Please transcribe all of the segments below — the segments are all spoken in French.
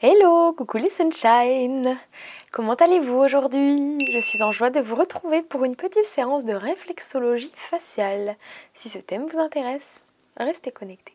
Hello, coucou les sunshine. Comment allez-vous aujourd'hui? Je suis en joie de vous retrouver pour une petite séance de réflexologie faciale. Si ce thème vous intéresse, restez connectés.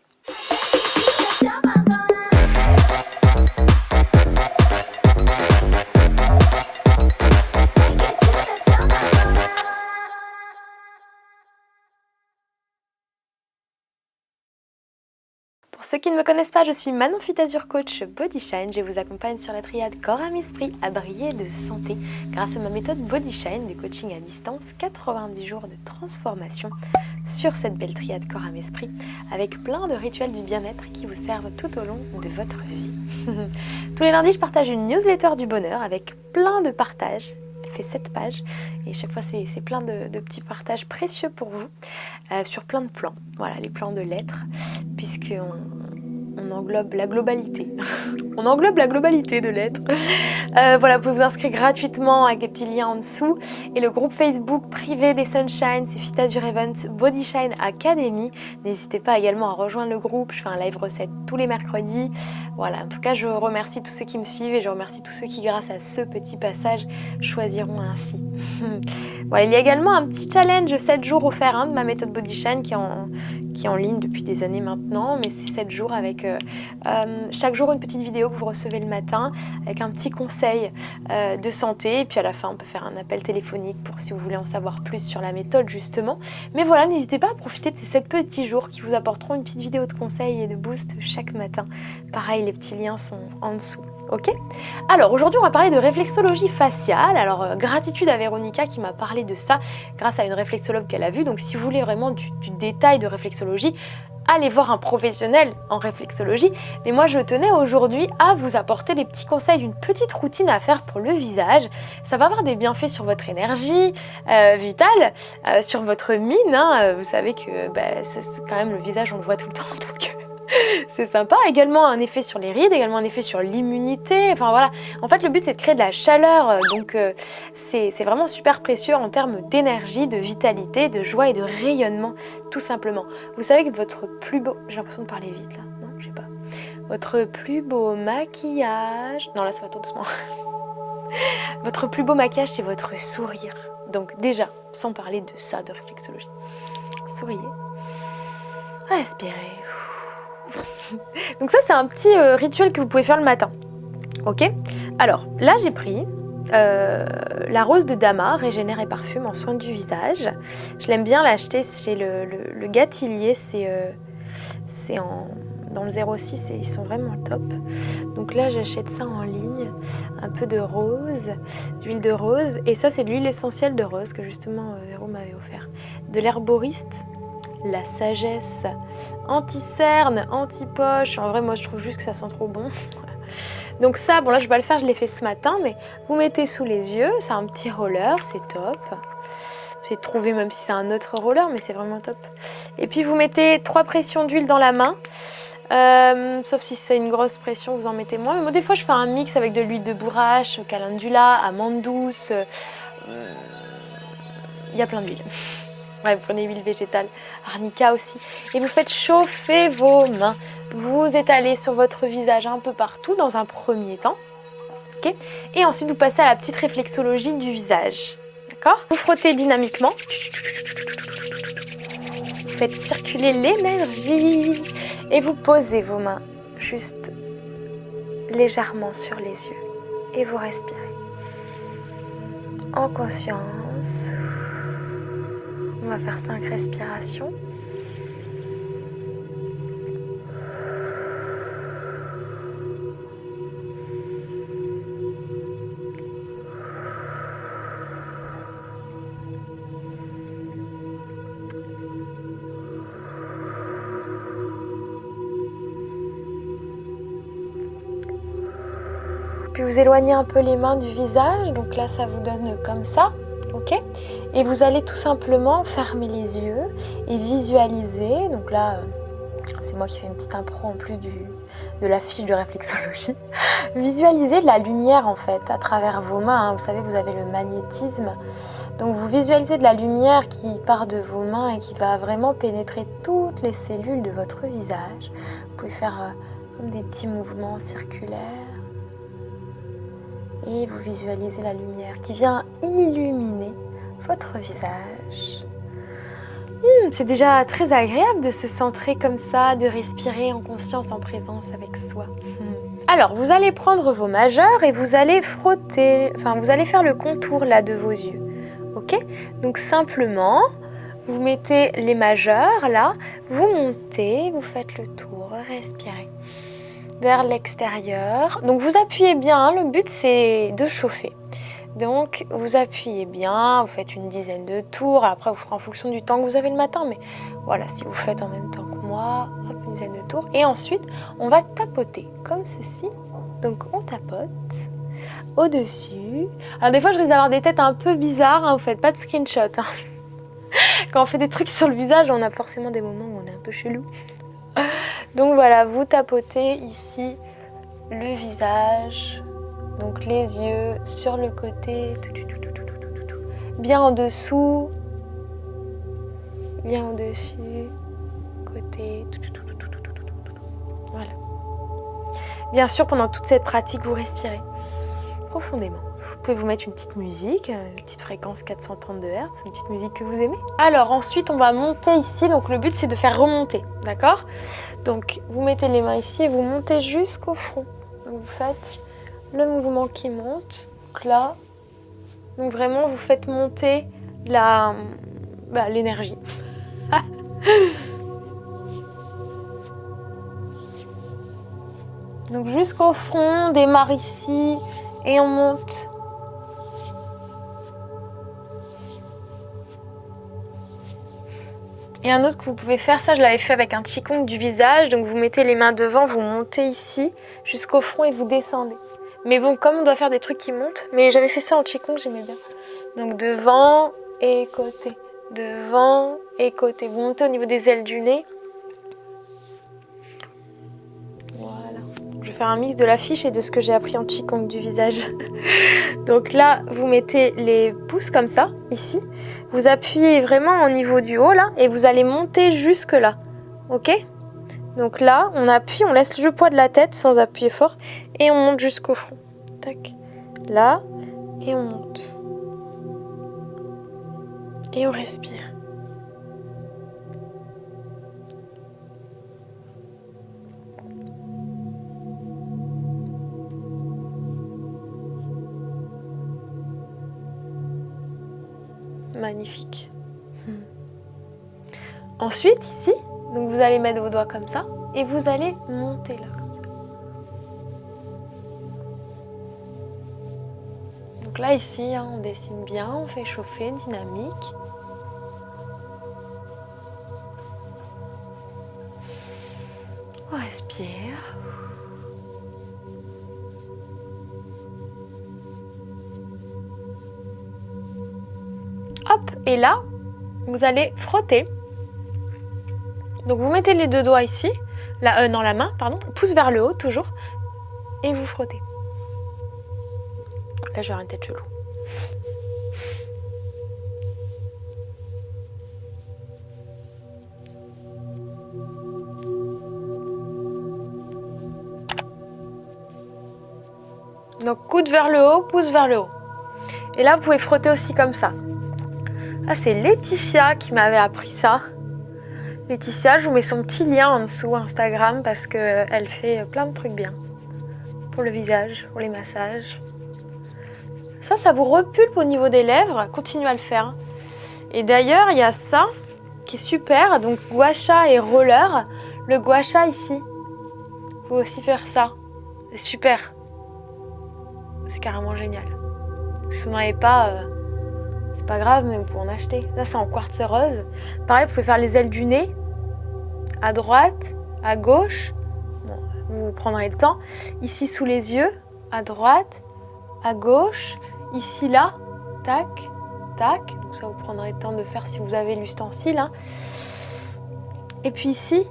Pour ceux qui ne me connaissent pas, je suis Manon Fitazur, coach Body Shine. Je vous accompagne sur la triade corps, âme, esprit à briller de santé grâce à ma méthode Body Shine de coaching à distance, 90 jours de transformation sur cette belle triade corps, âme, esprit avec plein de rituels du bien-être qui vous servent tout au long de votre vie. Tous les lundis, je partage une newsletter du bonheur avec plein de partages. Elle fait 7 pages et chaque fois c'est plein de petits partages précieux pour vous sur plein de plans. Voilà, les plans de l'être, puisqu'on englobe la globalité. On englobe la globalité de l'être. Voilà, vous pouvez vous inscrire gratuitement avec les petits liens en dessous. Et le groupe Facebook privé des Sunshine, c'est Fitazur Events Body Shine Academy. N'hésitez pas également à rejoindre le groupe. Je fais un live recette tous les mercredis. Voilà, en tout cas, je remercie tous ceux qui me suivent et je remercie tous ceux qui, grâce à ce petit passage, choisiront ainsi. Voilà, il y a également un petit challenge 7 jours offert de ma méthode Body Shine qui est en ligne depuis des années maintenant, mais c'est 7 jours avec chaque jour une petite vidéo que vous recevez le matin avec un petit conseil de santé, et puis à la fin on peut faire un appel téléphonique pour si vous voulez en savoir plus sur la méthode justement. Mais voilà, n'hésitez pas à profiter de ces 7 petits jours qui vous apporteront une petite vidéo de conseil et de boost chaque matin. Pareil, les petits liens sont en dessous. Ok. Alors aujourd'hui on va parler de réflexologie faciale. Alors gratitude à Véronica qui m'a parlé de ça grâce à une réflexologue qu'elle a vue. Donc si vous voulez vraiment du détail de réflexologie, allez voir un professionnel en réflexologie. Mais moi je tenais aujourd'hui à vous apporter des petits conseils, une petite routine à faire pour le visage. Ça va avoir des bienfaits sur votre énergie vitale, sur votre mine. Vous savez que c'est quand même le visage, on le voit tout le temps. Donc c'est sympa. Également un effet sur les rides, également un effet sur l'immunité. Enfin voilà, en fait le but c'est de créer de la chaleur, donc c'est vraiment super précieux en termes d'énergie, de vitalité, de joie et de rayonnement, tout simplement. Vous savez que votre plus beau... J'ai l'impression de parler vite là, non je sais pas. Votre plus beau maquillage... Non là ça va tout doucement. Votre plus beau maquillage c'est votre sourire. Donc déjà, sans parler de ça, de réflexologie. Souriez. Respirez. Donc ça c'est un petit rituel que vous pouvez faire le matin. Ok. Alors là j'ai pris la rose de Dama, régénère et parfume en soin du visage. Je l'aime bien l'acheter chez le Gatillier, dans le 06 et ils sont vraiment top. Donc là j'achète ça en ligne, un peu de rose, d'huile de rose, et ça c'est de l'huile essentielle de rose que justement Véro m'avait offert. De l'herboriste, la sagesse, anti-cerne, anti-poche. En vrai moi je trouve juste que ça sent trop bon. Donc ça, bon là je vais pas le faire, je l'ai fait ce matin, mais vous mettez sous les yeux, c'est un petit roller, c'est top. J'ai trouvé même si c'est un autre roller, mais c'est vraiment top. Et puis vous mettez 3 pressions d'huile dans la main, sauf si c'est une grosse pression, vous en mettez moins. Mais moi des fois je fais un mix avec de l'huile de bourrache, calendula, amande douce, il y a plein d'huile. Ouais, vous prenez l'huile végétale, arnica aussi, et vous faites chauffer vos mains. Vous étalez sur votre visage un peu partout dans un premier temps, ok. Et ensuite vous passez à la petite réflexologie du visage, d'accord. Vous frottez dynamiquement, vous faites circuler l'énergie et vous posez vos mains juste légèrement sur les yeux et vous respirez en conscience. On va faire 5 respirations. Puis vous éloignez un peu les mains du visage, donc là ça vous donne comme ça, ok. Et vous allez tout simplement fermer les yeux et visualiser, donc là c'est moi qui fais une petite impro en plus de la fiche de réflexologie. Visualisez de la lumière en fait à travers vos mains, vous savez vous avez le magnétisme. Donc vous visualisez de la lumière qui part de vos mains et qui va vraiment pénétrer toutes les cellules de votre visage. Vous pouvez faire comme des petits mouvements circulaires. Et vous visualisez la lumière qui vient illuminer votre visage. C'est déjà très agréable de se centrer comme ça, de respirer en conscience, en présence avec soi. Alors, vous allez prendre vos majeurs et vous allez frotter, vous allez faire le contour là de vos yeux. Ok? Donc simplement, vous mettez les majeurs là, vous montez, vous faites le tour, respirez vers l'extérieur. Donc vous appuyez bien, hein, le but c'est de chauffer. Donc vous appuyez bien, vous faites une dizaine de tours, après vous ferez en fonction du temps que vous avez le matin, mais voilà, si vous faites en même temps que moi, hop, une dizaine de tours. Et ensuite, on va tapoter comme ceci. Donc on tapote au-dessus. Alors des fois je risque d'avoir des têtes un peu bizarres, hein, vous faites pas de screenshot. Hein. Quand on fait des trucs sur le visage, on a forcément des moments où on est un peu chelou. Donc voilà, vous tapotez ici le visage. Donc les yeux sur le côté, bien en dessous, bien au-dessus, côté, voilà. Bien sûr, pendant toute cette pratique, vous respirez profondément. Vous pouvez vous mettre une petite musique, une petite fréquence 432 Hz, une petite musique que vous aimez. Alors ensuite, on va monter ici, donc le but c'est de faire remonter, d'accord? Donc vous mettez les mains ici et vous montez jusqu'au front. Donc vous faites le mouvement qui monte, donc là, donc vraiment vous faites monter l'énergie. Donc jusqu'au front, on démarre ici et on monte. Et un autre que vous pouvez faire, ça je l'avais fait avec un qigong du visage, donc vous mettez les mains devant, vous montez ici jusqu'au front et vous descendez. Mais bon, comme on doit faire des trucs qui montent, mais j'avais fait ça en qigong, j'aimais bien. Donc devant et côté, devant et côté. Vous montez au niveau des ailes du nez. Voilà. Je vais faire un mix de l'affiche et de ce que j'ai appris en qigong du visage. Donc là, vous mettez les pouces comme ça, ici. Vous appuyez vraiment au niveau du haut, là, et vous allez monter jusque là. Ok ? Donc là, on appuie, on laisse le poids de la tête sans appuyer fort, et on monte jusqu'au front. Tac. Là, et on monte. Et on respire. Magnifique. Ensuite, ici, donc vous allez mettre vos doigts comme ça et vous allez monter là, comme ça. Donc là, ici, hein, on dessine bien, on fait chauffer, dynamique. On respire. Hop, et là, vous allez frotter. Donc vous mettez les deux doigts ici, dans la main, pardon, pouce vers le haut toujours, et vous frottez. Là, je vais avoir une tête chelou. Donc coude vers le haut, pouce vers le haut. Et là, vous pouvez frotter aussi comme ça. Ah, c'est Laetitia qui m'avait appris ça. Laetitia, je vous mets son petit lien en dessous Instagram parce qu'elle fait plein de trucs bien. Pour le visage, pour les massages. Ça vous repulpe au niveau des lèvres. Continuez à le faire. Et d'ailleurs, il y a ça qui est super. Donc gua sha et roller. Le gua sha ici. Vous pouvez aussi faire ça. C'est super. C'est carrément génial. Si vous n'en avez pas... c'est pas grave, mais vous pouvez en acheter. Là, c'est en quartz rose. Pareil, vous pouvez faire les ailes du nez. À droite, à gauche. Bon, vous prendrez le temps. Ici, sous les yeux. À droite, à gauche. Ici, là. Tac, tac. Donc ça, vous prendrez le temps de faire si vous avez l'ustensile. Hein. Et puis ici,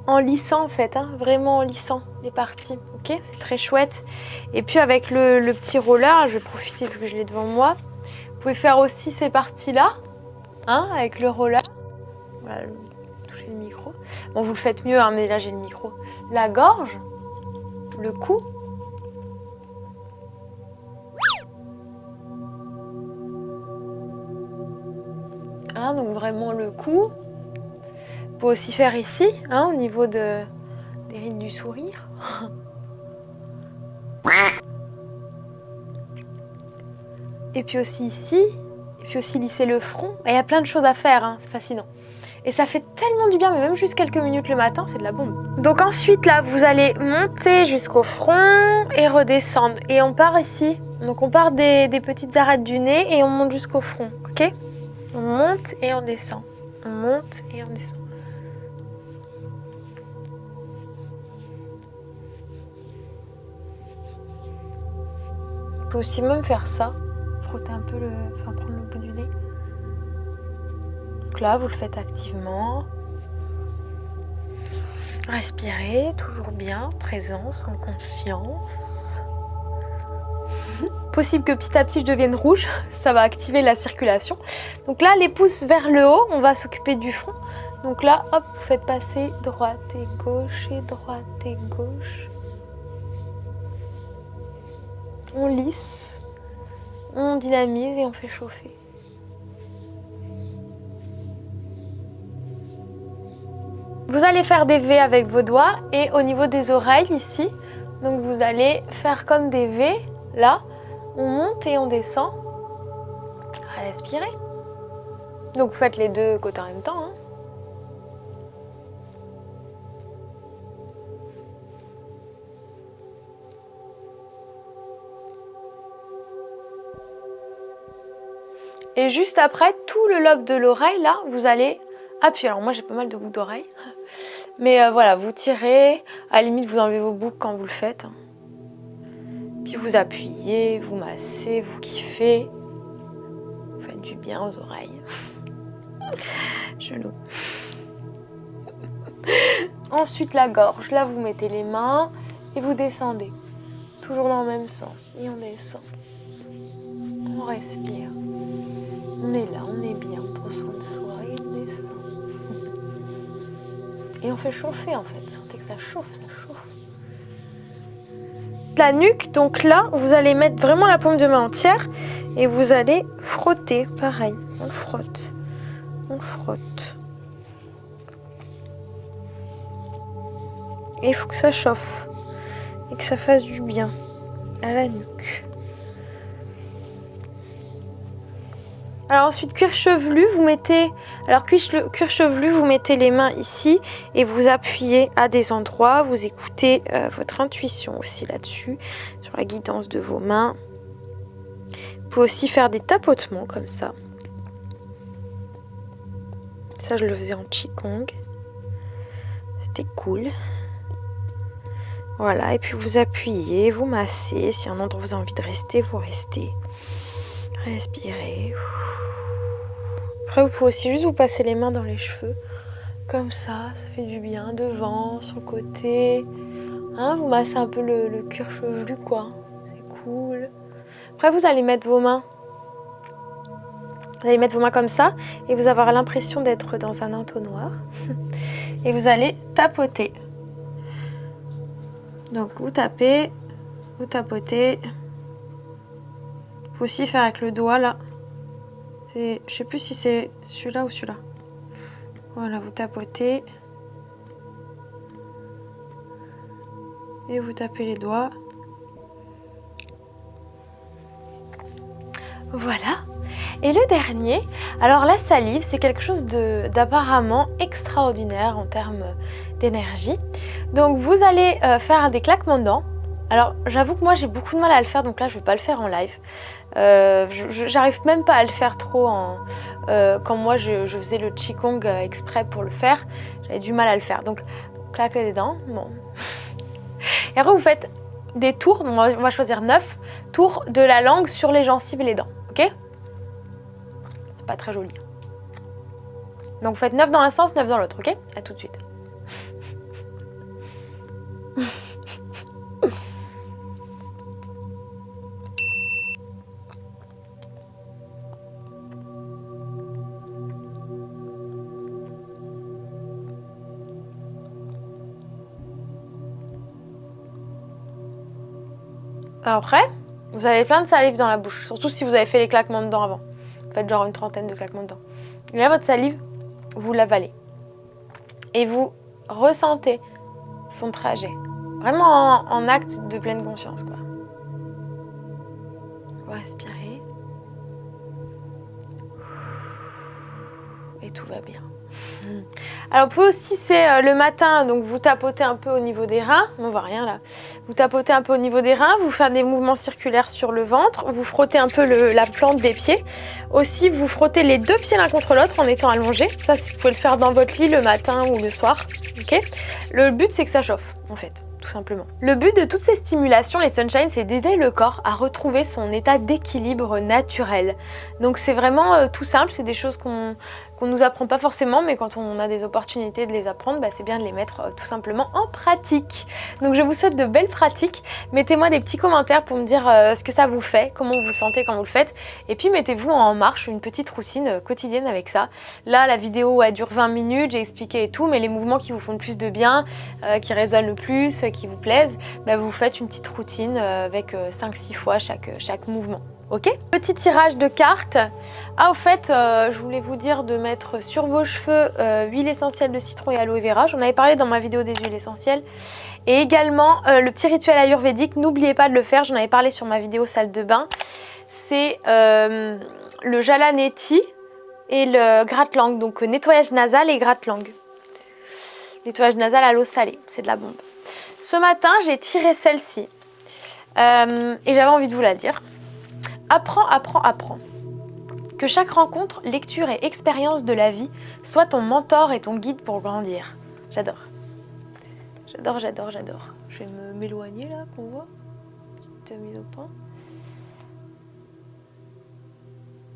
en lissant, en fait. Hein, vraiment en lissant les parties. Ok, c'est très chouette. Et puis, avec le petit roller, je vais profiter vu que je l'ai devant moi. Vous pouvez faire aussi ces parties-là, hein, avec le roller. Voilà, toucher le micro. Bon, vous le faites mieux, hein, mais là j'ai le micro. La gorge, le cou. Hein, donc vraiment le cou. Vous pouvez aussi faire ici, hein, au niveau des rides du sourire. Et puis aussi ici. Et puis aussi lisser le front. Et il y a plein de choses à faire, hein, c'est fascinant. Et ça fait tellement du bien, mais même juste quelques minutes le matin, c'est de la bombe. Donc ensuite, là, vous allez monter jusqu'au front et redescendre. Et on part ici. Donc on part des petites arêtes du nez et on monte jusqu'au front, ok? On monte et on descend. On monte et on descend. Vous pouvez aussi même faire ça. Frotter un peu prendre le bout du nez. Donc là, vous le faites activement. Respirez, toujours bien, présence, en conscience. Possible que petit à petit je devienne rouge, ça va activer la circulation. Donc là, les pouces vers le haut, on va s'occuper du front. Donc là, hop, vous faites passer droite et gauche et droite et gauche. On lisse, on dynamise et on fait chauffer. Vous allez faire des V avec vos doigts et au niveau des oreilles ici, donc vous allez faire comme des V, là, on monte et on descend. Respirez. Donc vous faites les deux côtés en même temps. Hein. Et juste après, tout le lobe de l'oreille, là, vous allez appuyer. Alors moi j'ai pas mal de boucles d'oreilles. Mais voilà, vous tirez. À la limite, vous enlevez vos boucles quand vous le faites. Puis vous appuyez, vous massez, vous kiffez. Vous faites du bien aux oreilles. Chelou. Ensuite, la gorge. Là, vous mettez les mains et vous descendez. Toujours dans le même sens. Et on descend. On respire. On est là, on est bien, on prend soin de soi et on descend. Et on fait chauffer en fait. Vous sentez que ça chauffe, ça chauffe. La nuque, donc là, vous allez mettre vraiment la paume de main entière et vous allez frotter, pareil. On frotte, on frotte. Et il faut que ça chauffe et que ça fasse du bien à la nuque. Alors ensuite, cuir chevelu, vous mettez les mains ici et vous appuyez à des endroits. Vous écoutez votre intuition aussi là-dessus, sur la guidance de vos mains. Vous pouvez aussi faire des tapotements comme ça. Ça, je le faisais en Qigong. C'était cool. Voilà, et puis vous appuyez, vous massez. Si un endroit vous a envie de rester, vous restez. Respirez. Après, vous pouvez aussi juste vous passer les mains dans les cheveux. Comme ça fait du bien. Devant, sur le côté. Hein, vous massez un peu le cuir chevelu, quoi. C'est cool. Après, vous allez mettre vos mains. Vous allez mettre vos mains comme ça. Et vous allez avoir l'impression d'être dans un entonnoir. Et vous allez tapoter. Donc, vous tapez. Vous tapotez. Vous pouvez aussi faire avec le doigt, là. Je sais plus si c'est celui-là ou celui-là. Voilà, vous tapotez. Et vous tapez les doigts. Voilà. Et le dernier, alors la salive, c'est quelque chose d'apparemment extraordinaire en termes d'énergie. Donc vous allez faire des claquements de dents. Alors j'avoue que moi j'ai beaucoup de mal à le faire, donc là je vais pas le faire en live. J'arrive même pas à le faire trop quand moi je faisais le Qigong exprès pour le faire, j'avais du mal à le faire. Donc claquer des dents, bon. Et après vous faites des tours, donc on va choisir 9 tours de la langue sur les gencives et les dents, ok? C'est pas très joli. Donc vous faites 9 dans un sens, 9 dans l'autre, ok? À tout de suite. Après, vous avez plein de salive dans la bouche, surtout si vous avez fait les claquements de dents avant. Faites genre une trentaine de claquements de dents. Et là, votre salive, vous l'avalez. Et vous ressentez son trajet. Vraiment en acte de pleine conscience, quoi. Vous respirez. Et tout va bien. Alors, vous pouvez aussi, c'est le matin, donc vous tapotez un peu au niveau des reins. On voit rien là. Vous tapotez un peu au niveau des reins, vous faites des mouvements circulaires sur le ventre, vous frottez un peu la plante des pieds. Aussi, vous frottez les deux pieds l'un contre l'autre en étant allongé. Ça, vous pouvez le faire dans votre lit le matin ou le soir. Okay, le but, c'est que ça chauffe, en fait. Tout simplement. Le but de toutes ces stimulations, les sunshine, c'est d'aider le corps à retrouver son état d'équilibre naturel. Donc c'est vraiment tout simple, c'est des choses qu'on nous apprend pas forcément, mais quand on a des opportunités de les apprendre, bah, c'est bien de les mettre tout simplement en pratique. Donc je vous souhaite de belles pratiques. Mettez-moi des petits commentaires pour me dire ce que ça vous fait, comment vous vous sentez quand vous le faites. Et puis mettez-vous en marche une petite routine quotidienne avec ça. Là, la vidéo elle dure 20 minutes, j'ai expliqué et tout, mais les mouvements qui vous font le plus de bien, qui résonnent le plus, qui vous plaisent, bah, vous faites une petite routine avec 5-6 fois chaque mouvement. Ok, petit tirage de cartes. Ah, au fait, je voulais vous dire de mettre sur vos cheveux huile essentielle de citron et aloe vera. J'en avais parlé dans ma vidéo des huiles essentielles. Et également, le petit rituel ayurvédique, n'oubliez pas de le faire. J'en avais parlé sur ma vidéo salle de bain. C'est le Jalaneti et le gratte-langue. Donc, nettoyage nasal et gratte-langue. Nettoyage nasal à l'eau salée, c'est de la bombe. Ce matin, j'ai tiré celle-ci. Et j'avais envie de vous la dire. Apprends, apprends, apprends. Que chaque rencontre, lecture et expérience de la vie soit ton mentor et ton guide pour grandir. J'adore. J'adore, j'adore, j'adore. Je vais m'éloigner là, qu'on voit. Petite mise au point.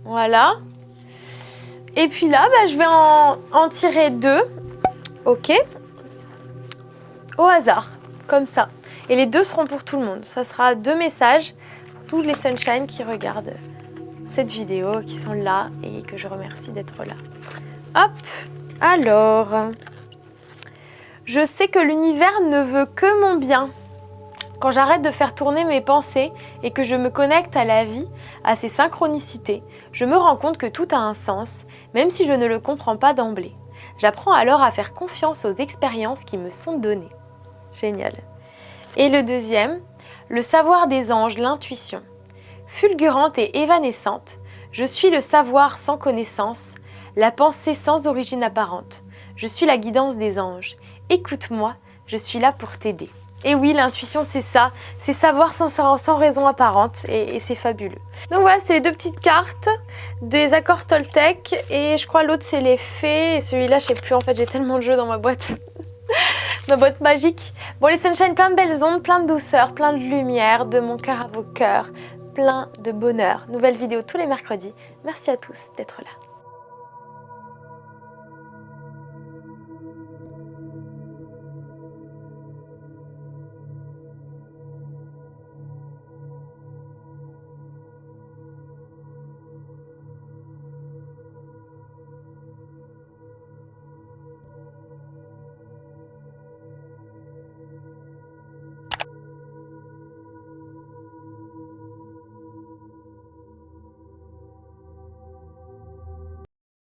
Voilà. Et puis là, bah, je vais en tirer 2. Ok. Au hasard, comme ça. Et les 2 seront pour tout le monde. Ça sera 2 messages tous les sunshine qui regardent cette vidéo, qui sont là et que je remercie d'être là. Hop, alors, je sais que l'univers ne veut que mon bien. Quand j'arrête de faire tourner mes pensées et que je me connecte à la vie, à ses synchronicités, je me rends compte que tout a un sens, même si je ne le comprends pas d'emblée. J'apprends alors à faire confiance aux expériences qui me sont données. Génial. Et le deuxième, le savoir des anges, l'intuition. Fulgurante et évanescente, je suis le savoir sans connaissance, la pensée sans origine apparente. Je suis la guidance des anges. Écoute-moi, je suis là pour t'aider. Et oui, l'intuition, c'est ça, c'est savoir sans raison apparente et c'est fabuleux. Donc voilà, c'est les 2 petites cartes des accords Toltec et je crois l'autre c'est les fées et celui-là, je sais plus, en fait j'ai tellement de jeux dans ma boîte. Ma boîte magique. Bon, les sunshine, plein de belles ondes, plein de douceur, plein de lumière, de mon cœur à vos cœurs, plein de bonheur. Nouvelle vidéo tous les mercredis. Merci à tous d'être là.